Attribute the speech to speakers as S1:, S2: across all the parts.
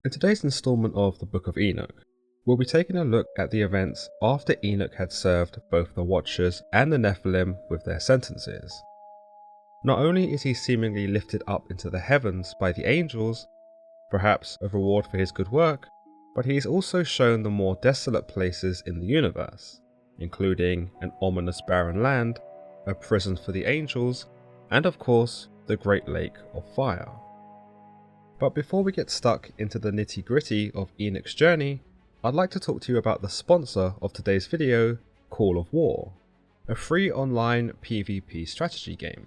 S1: In today's installment of the Book of Enoch, we'll be taking a look at the events after Enoch had served both the Watchers and the Nephilim with their sentences. Not only is he seemingly lifted up into the heavens by the angels, perhaps a reward for his good work, but he is also shown the more desolate places in the universe, including an ominous barren land, a prison for the angels, and of course, the Great Lake of Fire. But before we get stuck into the nitty-gritty of Enoch's Journey, I'd like to talk to you about the sponsor of today's video, Call of War, a free online PvP strategy game.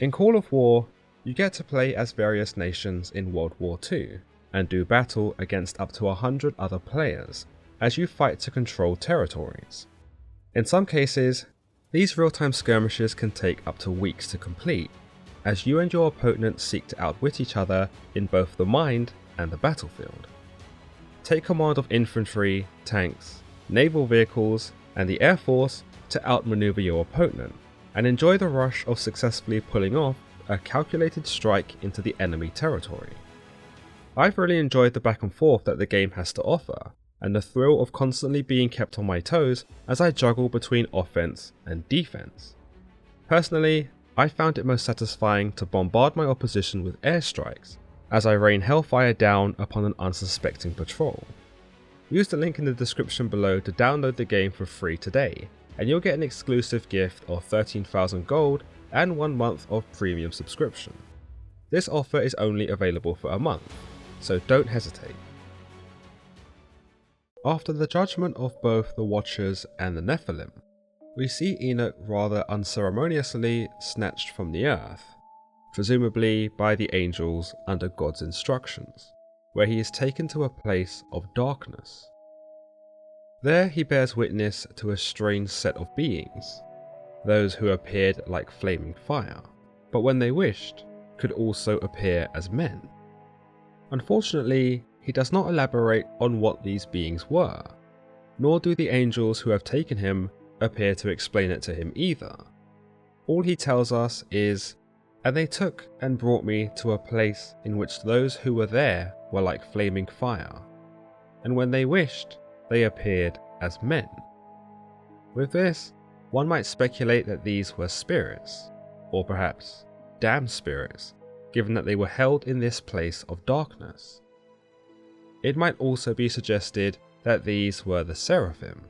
S1: In Call of War, you get to play as various nations in World War II, and do battle against up to 100 other players as you fight to control territories. In some cases, these real-time skirmishes can take up to weeks to complete, as you and your opponent seek to outwit each other in both the mind and the battlefield. Take command of infantry, tanks, naval vehicles, and the air force to outmaneuver your opponent, and enjoy the rush of successfully pulling off a calculated strike into the enemy territory. I've really enjoyed the back and forth that the game has to offer, and the thrill of constantly being kept on my toes as I juggle between offense and defense. Personally, I found it most satisfying to bombard my opposition with airstrikes as I rain hellfire down upon an unsuspecting patrol. Use the link in the description below to download the game for free today, and you'll get an exclusive gift of 13,000 gold and 1 month of premium subscription. This offer is only available for a month, so don't hesitate. After the judgment of both the Watchers and the Nephilim, we see Enoch rather unceremoniously snatched from the earth, presumably by the angels under God's instructions, where he is taken to a place of darkness. There he bears witness to a strange set of beings, those who appeared like flaming fire, but when they wished, could also appear as men. Unfortunately, he does not elaborate on what these beings were, nor do the angels who have taken him appear to explain it to him either. All he tells us is, "And they took and brought me to a place in which those who were there were like flaming fire, and when they wished, they appeared as men." With this, one might speculate that these were spirits, or perhaps damned spirits, given that they were held in this place of darkness. It might also be suggested that these were the seraphim,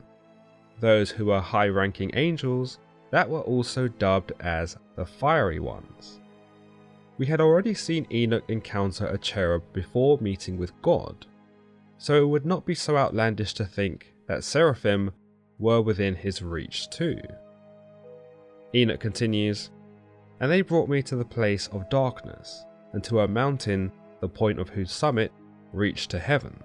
S1: those who were high-ranking angels that were also dubbed as the Fiery Ones. We had already seen Enoch encounter a cherub before meeting with God, so it would not be so outlandish to think that seraphim were within his reach too. Enoch continues, "And they brought me to the place of darkness, and to a mountain the point of whose summit reached to heaven.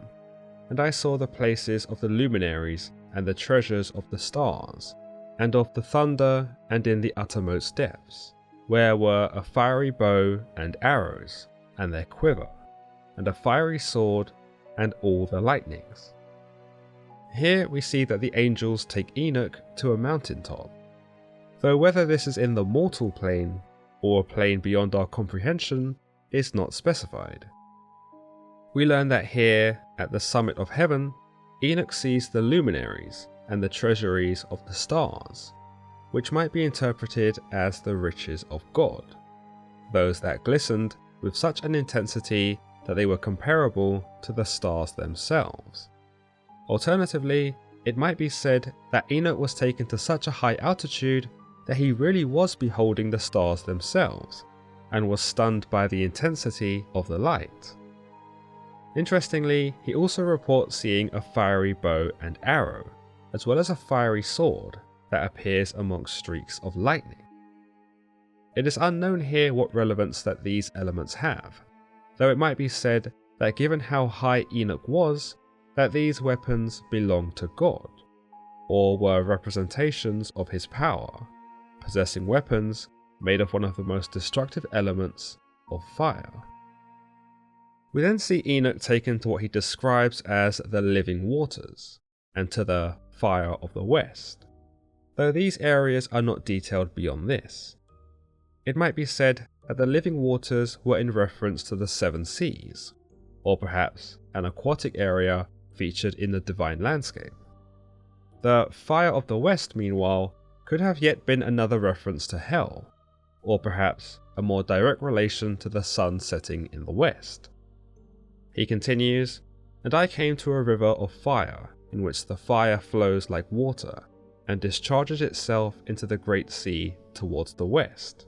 S1: And I saw the places of the luminaries and the treasures of the stars, and of the thunder, and in the uttermost depths, where were a fiery bow and arrows, and their quiver, and a fiery sword, and all the lightnings." Here we see that the angels take Enoch to a mountaintop, though whether this is in the mortal plane, or a plane beyond our comprehension, is not specified. We learn that here, at the summit of heaven, Enoch sees the luminaries and the treasuries of the stars, which might be interpreted as the riches of God, those that glistened with such an intensity that they were comparable to the stars themselves. Alternatively, it might be said that Enoch was taken to such a high altitude that he really was beholding the stars themselves, and was stunned by the intensity of the light. Interestingly, he also reports seeing a fiery bow and arrow, as well as a fiery sword that appears amongst streaks of lightning. It is unknown here what relevance that these elements have, though it might be said that given how high Enoch was, that these weapons belonged to God, or were representations of his power, possessing weapons made of one of the most destructive elements of fire. We then see Enoch taken to what he describes as the living waters, and to the fire of the west, though these areas are not detailed beyond this. It might be said that the living waters were in reference to the 7 seas, or perhaps an aquatic area featured in the divine landscape. The fire of the west, meanwhile, could have yet been another reference to hell, or perhaps a more direct relation to the sun setting in the west. He continues, "And I came to a river of fire, in which the fire flows like water, and discharges itself into the great sea towards the west."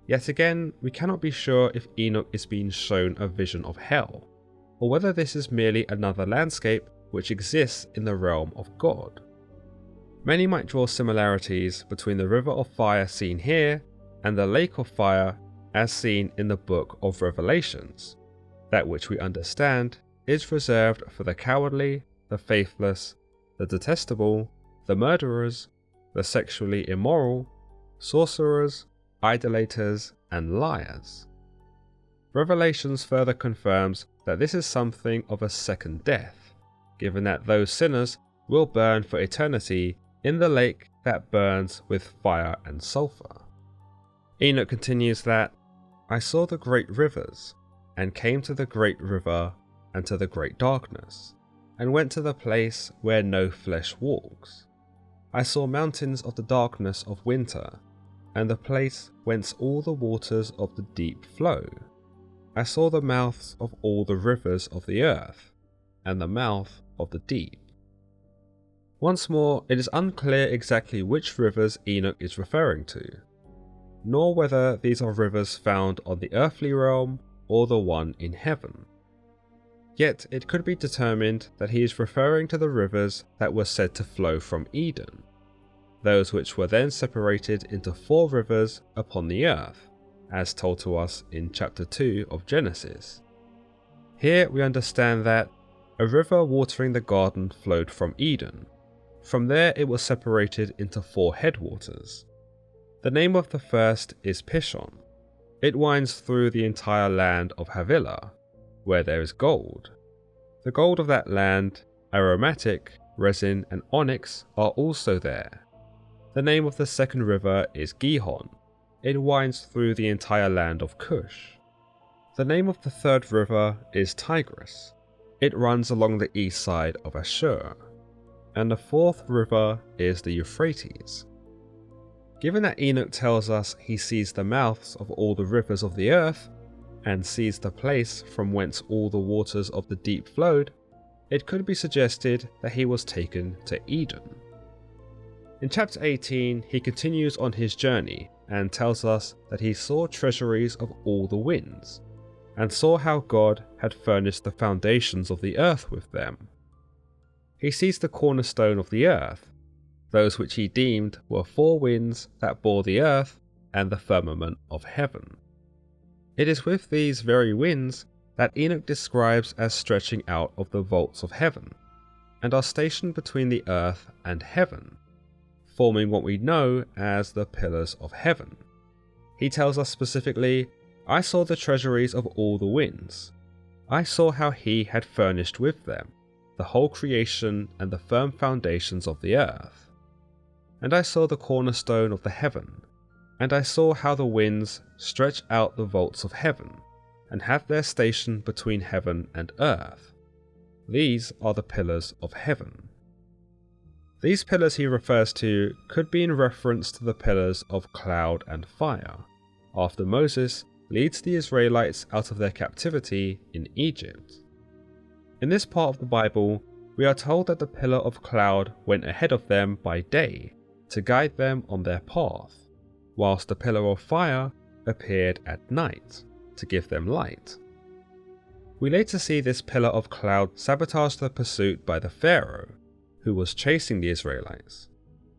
S1: Yet again, we cannot be sure if Enoch is being shown a vision of hell, or whether this is merely another landscape which exists in the realm of God. Many might draw similarities between the river of fire seen here and the lake of fire as seen in the book of Revelations, that which we understand is reserved for the cowardly, the faithless, the detestable, the murderers, the sexually immoral, sorcerers, idolaters, and liars. Revelations further confirms that this is something of a second death, given that those sinners will burn for eternity in the lake that burns with fire and sulfur. Enoch continues that, "I saw the great rivers, and came to the great river and to the great darkness, and went to the place where no flesh walks. I saw mountains of the darkness of winter, and the place whence all the waters of the deep flow. I saw the mouths of all the rivers of the earth, and the mouth of the deep." Once more, it is unclear exactly which rivers Enoch is referring to, nor whether these are rivers found on the earthly realm or the one in heaven. Yet it could be determined that he is referring to the rivers that were said to flow from Eden, those which were then separated into 4 rivers upon the earth, as told to us in chapter 2 of Genesis. Here we understand that a river watering the garden flowed from Eden. From there it was separated into 4 headwaters. The name of the first is Pishon. It winds through the entire land of Havilah, where there is gold. The gold of that land, aromatic, resin, and onyx are also there. The name of the second river is Gihon. It winds through the entire land of Cush. The name of the third river is Tigris. It runs along the east side of Ashur. And the 4th river is the Euphrates. Given that Enoch tells us he sees the mouths of all the rivers of the earth, and sees the place from whence all the waters of the deep flowed, it could be suggested that he was taken to Eden. In chapter 18, he continues on his journey and tells us that he saw treasuries of all the winds, and saw how God had furnished the foundations of the earth with them. He sees the cornerstone of the earth, those which he deemed were 4 winds that bore the earth and the firmament of heaven. It is with these very winds that Enoch describes as stretching out of the vaults of heaven, and are stationed between the earth and heaven, forming what we know as the pillars of heaven. He tells us specifically, "I saw the treasuries of all the winds. I saw how he had furnished with them the whole creation and the firm foundations of the earth. And I saw the cornerstone of the heaven, and I saw how the winds stretch out the vaults of heaven, and have their station between heaven and earth. These are the pillars of heaven." These pillars he refers to could be in reference to the pillars of cloud and fire, after Moses leads the Israelites out of their captivity in Egypt. In this part of the Bible, we are told that the pillar of cloud went ahead of them by day to guide them on their path, whilst the pillar of fire appeared at night to give them light. We later see this pillar of cloud sabotage the pursuit by the Pharaoh, who was chasing the Israelites,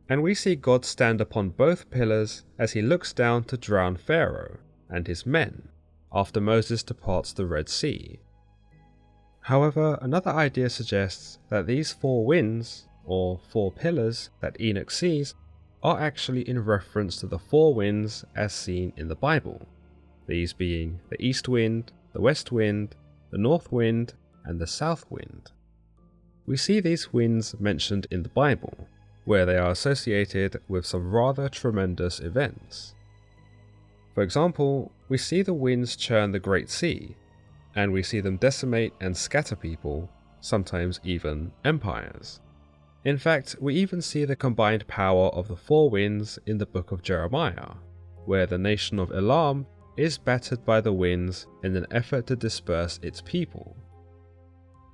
S1: and we see God stand upon both pillars as he looks down to drown Pharaoh and his men after Moses departs the Red Sea. However, another idea suggests that these 4 winds, or 4 pillars that Enoch sees, are actually in reference to the 4 winds as seen in the Bible, these being the east wind, the west wind, the north wind, and the south wind. We see these winds mentioned in the Bible, where they are associated with some rather tremendous events. For example, we see the winds churn the Great Sea, and we see them decimate and scatter people, sometimes even empires. In fact, we even see the combined power of the four winds in the book of Jeremiah, where the nation of Elam is battered by the winds in an effort to disperse its people.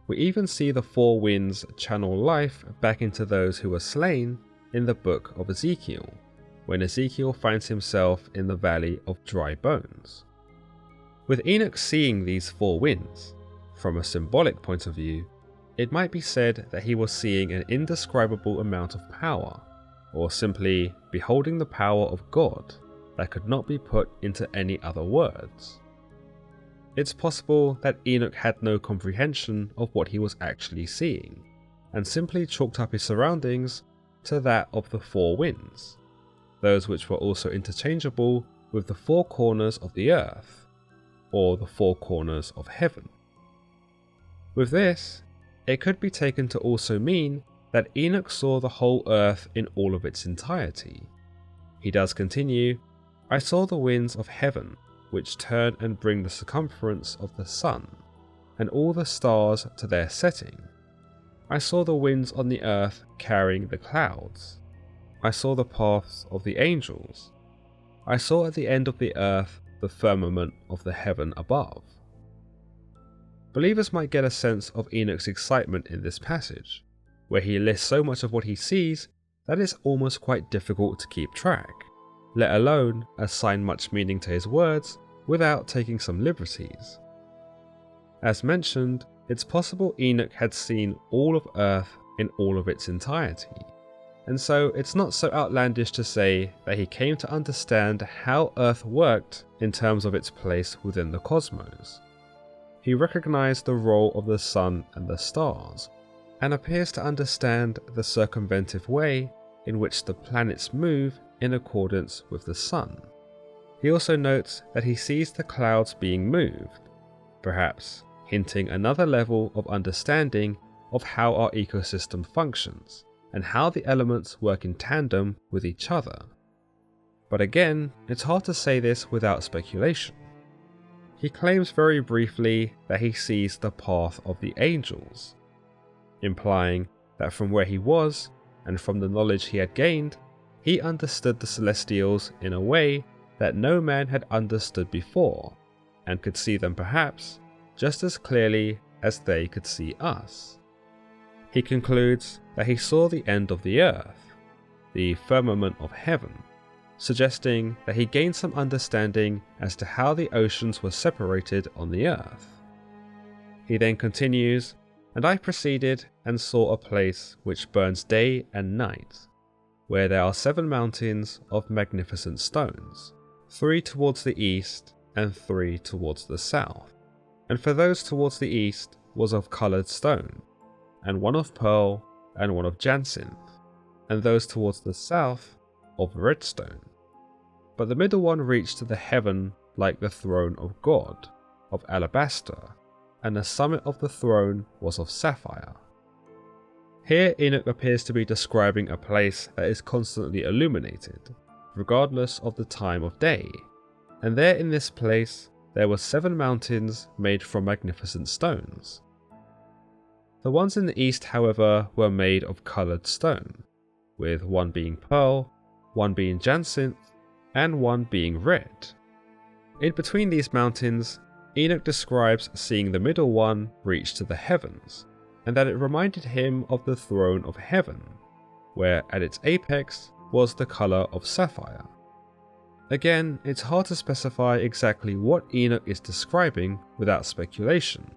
S1: We even see the four winds channel life back into those who were slain in the book of Ezekiel, when Ezekiel finds himself in the valley of dry bones. With Enoch seeing these four winds, from a symbolic point of view, it might be said that he was seeing an indescribable amount of power, or simply beholding the power of God that could not be put into any other words. It's possible that Enoch had no comprehension of what he was actually seeing, and simply chalked up his surroundings to that of the four winds, those which were also interchangeable with the four corners of the earth, or the four corners of heaven. With this, it could be taken to also mean that Enoch saw the whole earth in all of its entirety. He does continue, "I saw the winds of heaven, which turn and bring the circumference of the sun, and all the stars to their setting. I saw the winds on the earth carrying the clouds. I saw the paths of the angels. I saw at the end of the earth the firmament of the heaven above." Believers might get a sense of Enoch's excitement in this passage, where he lists so much of what he sees that it's almost quite difficult to keep track, let alone assign much meaning to his words without taking some liberties. As mentioned, it's possible Enoch had seen all of Earth in all of its entirety, and so it's not so outlandish to say that he came to understand how Earth worked in terms of its place within the cosmos. He recognized the role of the sun and the stars, and appears to understand the circumventive way in which the planets move in accordance with the sun. He also notes that he sees the clouds being moved, perhaps hinting another level of understanding of how our ecosystem functions, and how the elements work in tandem with each other. But again, it's hard to say this without speculation. He claims very briefly that he sees the path of the angels, implying that from where he was, and from the knowledge he had gained, he understood the Celestials in a way that no man had understood before, and could see them perhaps just as clearly as they could see us. He concludes that he saw the end of the earth, the firmament of heaven, suggesting that he gained some understanding as to how the oceans were separated on the earth. He then continues, "And I proceeded and saw a place which burns day and night, where there are 7 mountains of magnificent stones, 3 towards the east and 3 towards the south. And for those towards the east was of coloured stone, and one of pearl and one of jacinth, and those towards the south of redstone. But the middle one reached to the heaven like the throne of God, of alabaster, and the summit of the throne was of sapphire." Here Enoch appears to be describing a place that is constantly illuminated, regardless of the time of day, and there in this place there were 7 mountains made from magnificent stones. The ones in the east, however, were made of coloured stone, with one being pearl, one being jacinth, and one being red. In between these mountains, Enoch describes seeing the middle one reach to the heavens, and that it reminded him of the throne of heaven, where at its apex was the colour of sapphire. Again, it's hard to specify exactly what Enoch is describing without speculation,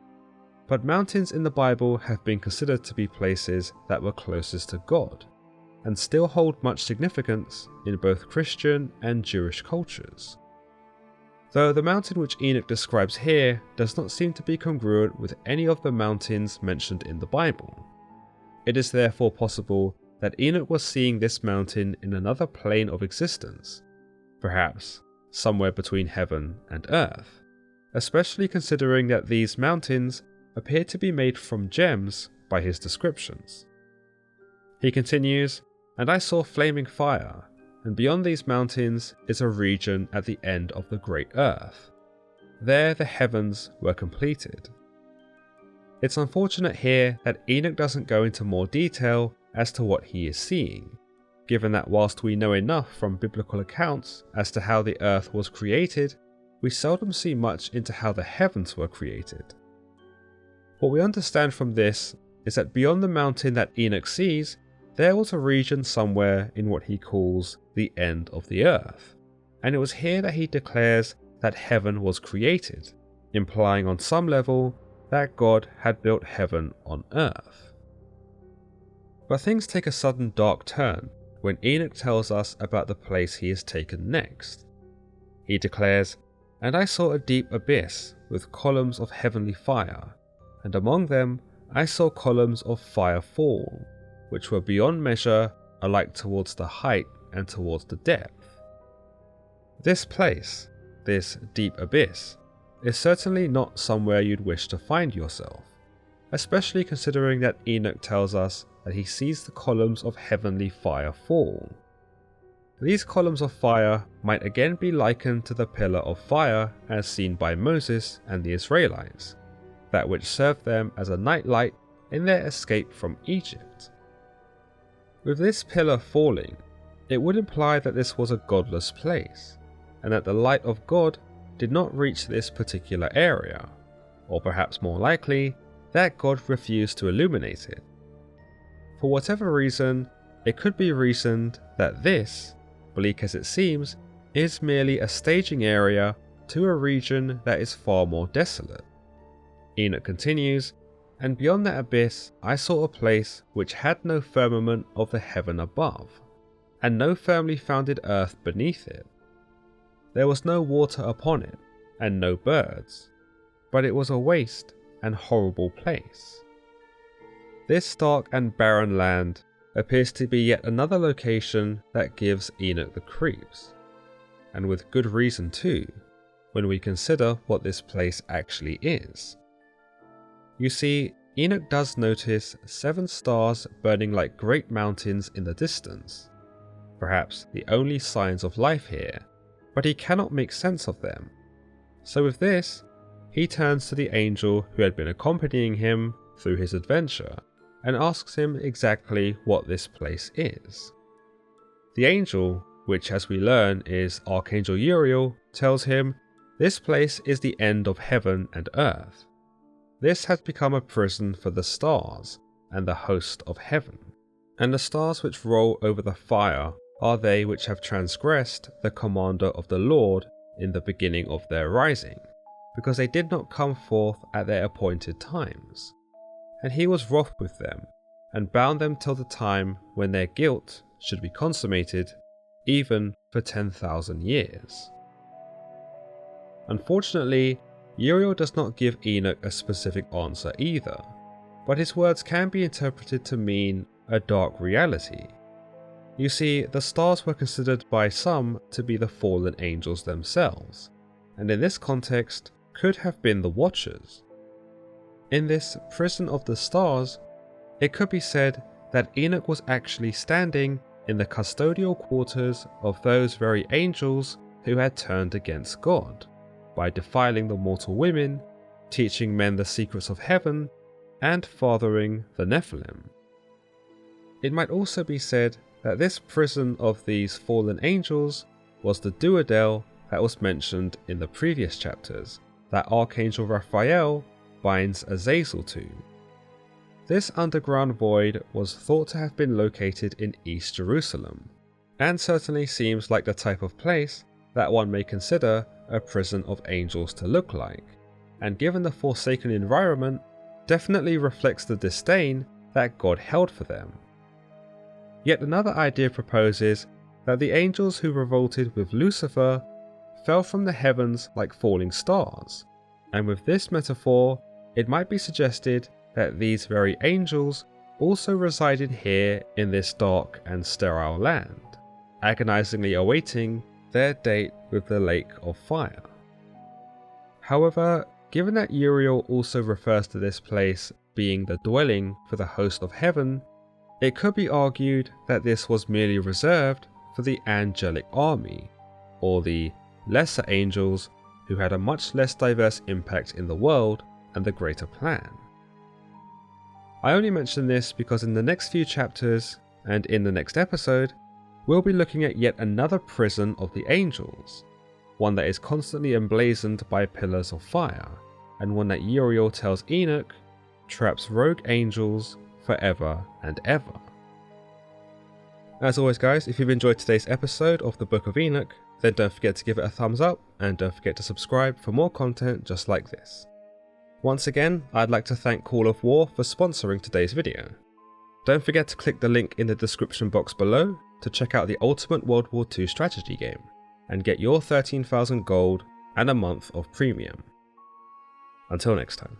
S1: but mountains in the Bible have been considered to be places that were closest to God, and still hold much significance in both Christian and Jewish cultures. Though the mountain which Enoch describes here does not seem to be congruent with any of the mountains mentioned in the Bible. It is therefore possible that Enoch was seeing this mountain in another plane of existence, perhaps somewhere between heaven and earth, especially considering that these mountains appear to be made from gems by his descriptions. He continues, "And I saw flaming fire, and beyond these mountains is a region at the end of the great earth. there the heavens were completed. It's unfortunate here that Enoch doesn't go into more detail as to what he is seeing, given that whilst we know enough from biblical accounts as to how the earth was created, we seldom see much into how the heavens were created. What we understand from this is that beyond the mountain that Enoch sees, there was a region somewhere in what he calls the end of the earth, and it was here that he declares that heaven was created, implying on some level that God had built heaven on earth. But things take a sudden dark turn when Enoch tells us about the place he is taken next. He declares, "And I saw a deep abyss with columns of heavenly fire, and among them I saw columns of fire fall, which were beyond measure, alike towards the height and towards the depth." This place, this deep abyss, is certainly not somewhere you'd wish to find yourself, especially considering that Enoch tells us that he sees the columns of heavenly fire fall. These columns of fire might again be likened to the pillar of fire as seen by Moses and the Israelites, that which served them as a nightlight in their escape from Egypt. With this pillar falling, it would imply that this was a godless place, and that the light of God did not reach this particular area, or perhaps more likely, that God refused to illuminate it. For whatever reason, it could be reasoned that this, bleak as it seems, is merely a staging area to a region that is far more desolate. Enoch continues, "And beyond that abyss I saw a place which had no firmament of the heaven above, and no firmly founded earth beneath it. There was no water upon it, and no birds, but it was a waste and horrible place." This stark and barren land appears to be yet another location that gives Enoch the creeps, and with good reason too, when we consider what this place actually is. You see, Enoch does notice 7 stars burning like great mountains in the distance, perhaps the only signs of life here, but he cannot make sense of them. So with this, he turns to the angel who had been accompanying him through his adventure and asks him exactly what this place is. The angel, which as we learn is Archangel Uriel, tells him this place is the end of heaven and earth. This has become a prison for the stars and the host of heaven, and the stars which roll over the fire are they which have transgressed the commander of the Lord in the beginning of their rising, because they did not come forth at their appointed times. And he was wroth with them, and bound them till the time when their guilt should be consummated, even for 10,000 years. Unfortunately, Uriel does not give Enoch a specific answer either, but his words can be interpreted to mean a dark reality. You see, the stars were considered by some to be the fallen angels themselves, and in this context could have been the Watchers. In this prison of the stars, it could be said that Enoch was actually standing in the custodial quarters of those very angels who had turned against God, by defiling the mortal women, teaching men the secrets of heaven, and fathering the Nephilim. It might also be said that this prison of these fallen angels was the duodel that was mentioned in the previous chapters, that Archangel Raphael binds Azazel to. This underground void was thought to have been located in East Jerusalem, and certainly seems like the type of place that one may consider a prison of angels to look like, and given the forsaken environment, definitely reflects the disdain that God held for them. Yet another idea proposes that the angels who revolted with Lucifer fell from the heavens like falling stars, and with this metaphor, it might be suggested that these very angels also resided here in this dark and sterile land, agonizingly awaiting their date with the lake of fire. However, given that Uriel also refers to this place being the dwelling for the host of heaven, it could be argued that this was merely reserved for the angelic army, or the lesser angels who had a much less diverse impact in the world and the greater plan. I only mention this because in the next few chapters, and in the next episode, we'll be looking at yet another prison of the angels, one that is constantly emblazoned by pillars of fire, and one that Uriel tells Enoch traps rogue angels forever and ever. As always guys, if you've enjoyed today's episode of the Book of Enoch, then don't forget to give it a thumbs up and don't forget to subscribe for more content just like this. Once again, I'd like to thank Call of War for sponsoring today's video. Don't forget to click the link in the description box below to check out the Ultimate World War II strategy game and get your 13,000 gold and a month of premium. Until next time.